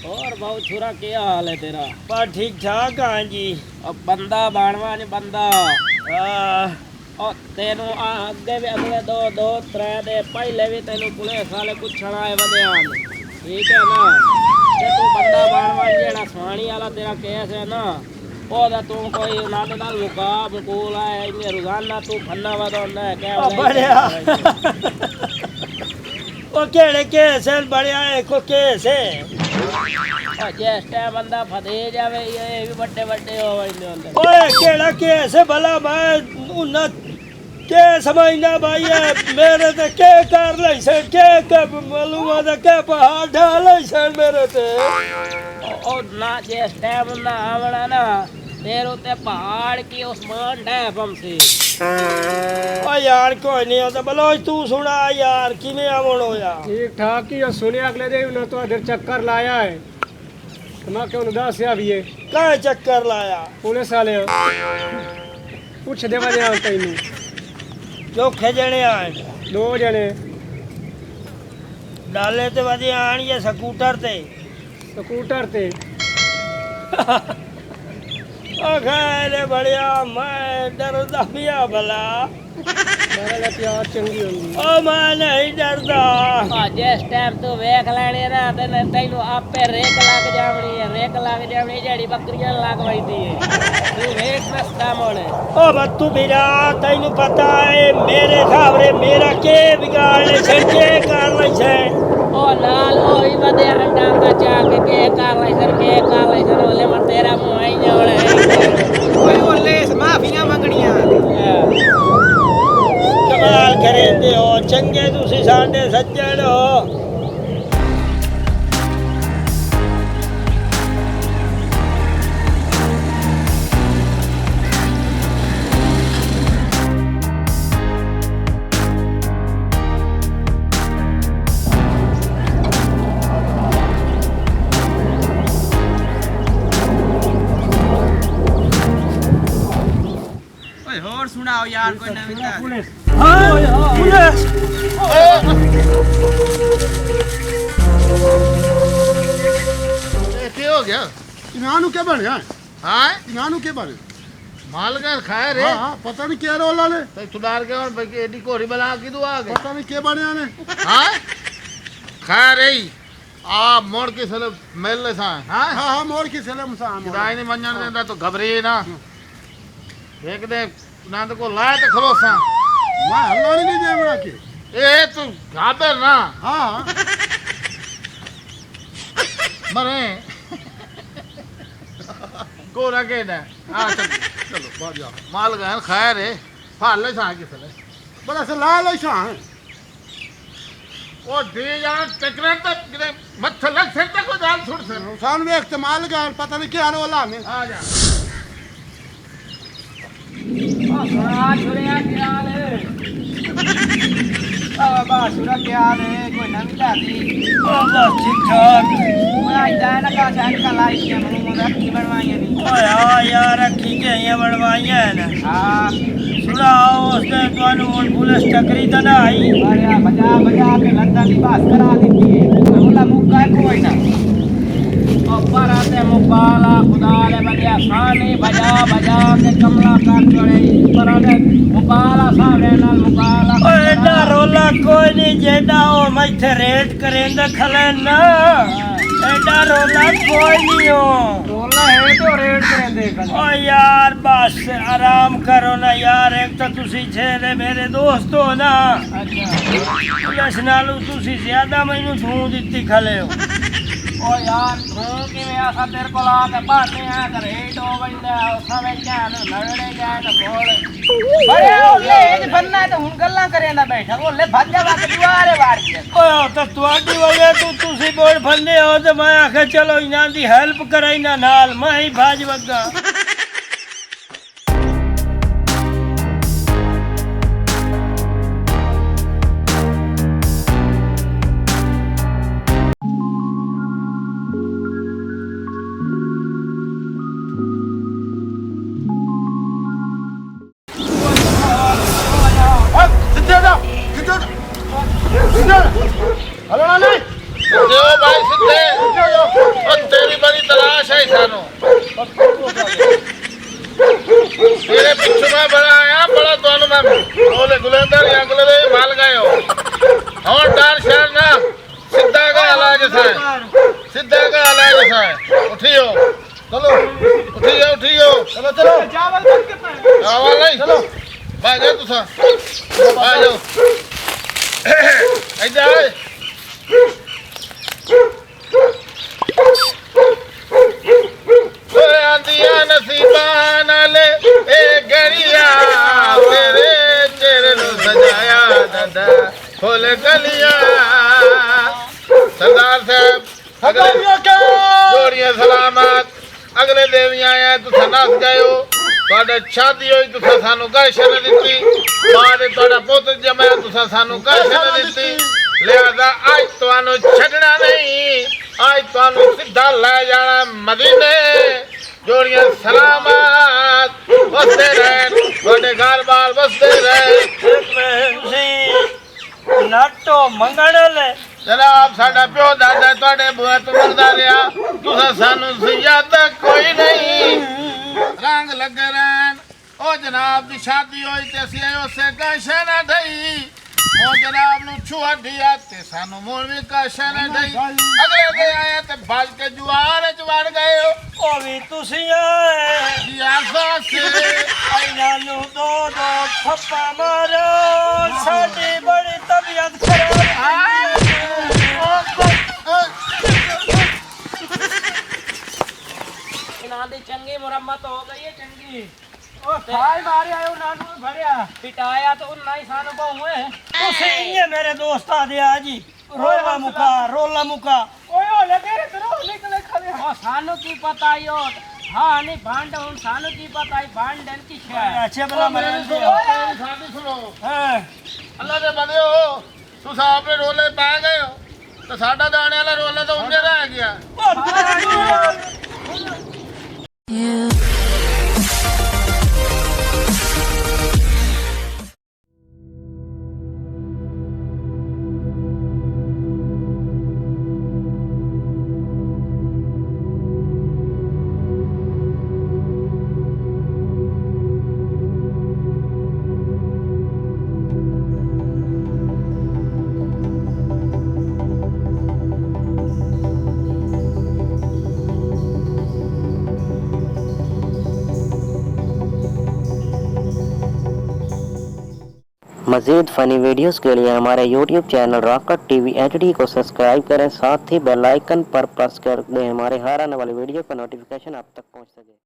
और बहुत छुरा क्या हाल है तेरा? पर ठीक ठाक हाँ जी। अब बंदा बाणवा ने बंदा और तेनू अगे भी अगले दो त्रै दे पहले भी तेनू पुलिस वाले पुछना है वध्यान, ठीक है ना? ते तू बंदा बाणवा जेड़ा स्वाणी वाला तेरा केस है ना, ओदा तू कोई नाल नाल मुकूल है इने रोजाना तू फन्ना वदोंदा है क्या बढ़िया ओ केड़े केस है बढ़िया है को केस है जिस टाइम बंदा फदे जावे ये भी बड़े बड़े हो वैंदे होंदे। ओए केड़ा केस है भला मैं उन्ना के समझना भाई है मेरे ते के कर लई से के मालूम है के पहाड़ ढाल लई से मेरे ते और ना जिस टाइम ना आवना ना तेरे उते पहाड़ की उस्मान डैप हमसे। ओ यार कोई नहीं होता बलोच तू सुना यार किने आवण होया ठीक ठाक ही सुने अगले दिन ना तो इधर चक्कर लाया है तो मैं क्यों उदास भी है काहे चक्कर लाया पुलिस वाले कुछ देवा दे तैनू चोखे जने आए दो जने डाले ते वधी आण ये स्कूटर ते ते ओ खैर बढ़िया मैं डरदा पिया भला मेरे लिए प्यार चंगी होंगी ओ मैं नहीं डरदा जिस टाइम तू वेख लेने ना ते तैनू आपे रेक लग जावनी है, रेक लग जावनी जेड़ी बकरियां लग वैंदी है। तू वेख नस्ता मोने ओ बत्तू बिरा तैनू पता है मेरे सामने मेरा के बिगाड़ ले छे के कर ले छे ओ नाल ओही बदे अंडा का चाक के कर ले सर ओले मर तेरा मुंह ही जोड़े ओए ओले माफियां मंगणियां कमाल करेंदे हो चंगे तुसी साडे सज्जन हो। और सुनाओ यार कोई नवीनता पुलिस हाँ पुलिस क्या हो गया इनानू क्या बने हाँ इनानू क्या बने माल का खाए रे हाँ पता नहीं क्या रोला ने तो सुधार के और एडी कोरी बना की दुआ के पता नहीं क्या बने ने हाँ खाए रे आ मोड़ के सले मेल ले सा हाँ हाँ मोड़ की सलाम सा किराए नहीं मंजन देता तो घबरे ना देख दे ना तो को लाए तो खरोसा मैं हल्ला नहीं दे बना के ए तू घाबर ना हाँ मरे को रखे ना हाँ चलो बढ़िया माल गए खाए रे फाड़ ले सा के सले बड़ा से लाल ऐसा है ओ दे यार टकरा तक मत लग से तक को दाल छोड़ से नुकसान में इस्तेमाल का पता नहीं क्या रोला में आ जा सुना छुरिया क्या ले बासुरा क्या है कोई नवीनता थी ओ बस ठीक ठाक मैं जाना का जान का लाई है मनु मुदा की बनवाई है नहीं ओ यार रखी के ये बनवाइया है ना हां सुनाओ उसने ਤੁਹਾਨੂੰ ਹੁਣ पुलिस चक्री तो ना आई अरे बजा के लंदन की बात करा देती है बोला मुक्का है कोई ना ऊपर आते मुकाला खुदा ले बजा सानी बजा के कमला कर जोड़े ऊपर आते मुकाला सामने नाल मुकाला ओ एडा रोला कोई नहीं जेडा ओ मैथे रेट करेंदा खले ना एडा रोला कोई नहीं हो रोला है तो रेड करेंदे कल ओ यार बस आराम करो ना यार एक तो तुसी छेरे मेरे दोस्त हो ना पुलिस नालू तुसी ज्यादा मैनू धू दित्ती खले हो ओ यार तू किवें आसा तेरे को ला के बाटे आ करे डो बंदा उसावे क्या लड़ने जाए तो बोल अरे ओले इन बनना है तो हुन गल्ला करेंदा बैठा ओले भज जावा के दीवारे वार के ओ तो ਤੁਹਾਡੀ ਵਜ੍ਹਾ ਤੋਂ ਤੁਸੀਂ ਬੋਲ ਫੰਦੇ ਹੋ ਤੇ ਮੈਂ ਆਖਿਆ ਚਲੋ ਇਹਨਾਂ ਦੀ ਹੈਲਪ ਕਰਾਂ ਇਹਨਾਂ ਨਾਲ ਮੈਂ ਹੀ ਭੱਜ ਵਗਾ कितना कितना हलना नहीं सीधे हो भाई सीधे और तेरी बड़ी तलाश है सानू तेरे पिछू में बड़ा आया बड़ा दोनों में बोले गुलेंदर या गुले माल गए हो और डार शहर ना सीधा का इलाज सा है सीधा का इलाज सा है उठियो चलो उठियो चलो चलो चावल नहीं चलो भाई जाओ तुसा भाई जाओ इधर आए आंदिया नसीबा नाले ए गड़िया तेरे चेहरे नु सजाया दादा फूल गलिया सरदार साहब जोड़ियां सलामत अगले देवियां आया तुसा नस गए हो ਤੁਹਾਡਾ ਸ਼ਾਦੀ ਹੋਈ ਤੁਸੀਂ ਸਾਨੂੰ ਕਾਸ਼ ਨਾ ਦਿੱਤੀ ਬਾਅਦ ਤੁਹਾਡਾ ਪੁੱਤ ਜੰਮਿਆ ਤੁਸੀਂ ਸਾਨੂੰ ਕਾਸ਼ ਨਾ ਦਿੱਤੀ ਲਿਆਦਾ ਅੱਜ ਤੁਹਾਨੂੰ ਛੱਡਣਾ ਨਹੀਂ ਅੱਜ ਤੁਹਾਨੂੰ ਸਿੱਧਾ ਲੈ ਜਾਣਾ ਮਦੀਨੇ ਜੋੜੀਆਂ ਸਲਾਮਤ ਵਸਦੇ ਰਹਿਣ ਤੁਹਾਡੇ ਘਰ-ਬਾਰ ਵਸਦੇ ਰਹਿਣ ਨਾਟੋ ਮੰਗਣ ਲੈ ਜਨਾਬ ਸਾਡਾ ਪਿਓ ਦਾਦਾ ਤੁਹਾਡੇ ਬੂਹੇ ਤੋਂ ਮੰਗਦਾ ਰਿਹਾ ਤੁਸੀਂ ਸਾਨੂੰ ਜ਼ਿਆਦਾ ਕੋਈ ਨਹੀਂ रंग लग रहन ओ जनाब की शादी होई ते असी उसे काशा ना ढई ओ जनाब नु छुआ दिया ते सानू मोलवी काशा ना ढई अगले दे आए ते बाज के जुआर च वड़ गए हो ਉਹ ਵੀ ਤੁਸੀਂ ਆਏ या सासे ਇਹਨਾਂ ਨੂੰ ਦੋ ਥੱਪਾ ਮਾਰੋ ਸਾਡੀ ਬੜੀ ਤਬੀਅਤ ਖਰਾਬ ਇਹਨਾਂ ਦੀ ਚੰਗੀ ਮੁਰੰਮਤ ਹੋ ਗਈ ਹੈ ਚੰਗੀ ਉਹ ਖਾਈ ਮਾਰੇ ਆਇਓ ਨਾਨੂ ਫੜਿਆ ਪਿਟਾਇਆ ਤਾਂ ਉਹਨਾਂ ਹੀ ਸਾਨੂੰ ਬਹੁਏ ਤੁਸੀਂ ਇਹ ਮੇਰੇ ਦੋਸਤਾਂ ਦੇ ਆ ਜੀ ਰੋਲਾ ਮੁਕਾ ਓਏ ਓ ਲੱਗੇ ਰੇ ਤਰੋ ਨਿਕਲੇ ਖਲੇ ਉਹ ਸਾਨੂੰ ਕੀ ਪਤਾ ਈਓ ਹਾਂ ਨਹੀਂ ਭਾਂਡ ਹੁਣ ਸਾਨੂੰ ਕੀ ਪਤਾ ਈ ਭਾਂਡਨ की है ਅੱਛੇ ਬਲਾ ਮਰੇ शादी सुनो ਹਾਂ अल्लाह दे बंदे हो तुस आपने रोले पा गए हो तो साडा दाने वाला रोला तो उन्ने रह गया मज़ीद फ़नी वीडियोस के लिए हमारे YouTube channel rocket TV HD को सब्सक्राइब करें, साथ ही बेल आइकन पर प्रेस कर दें हमारे हर आने वाली वीडियो का नोटिफिकेशन आप तक पहुंच सके।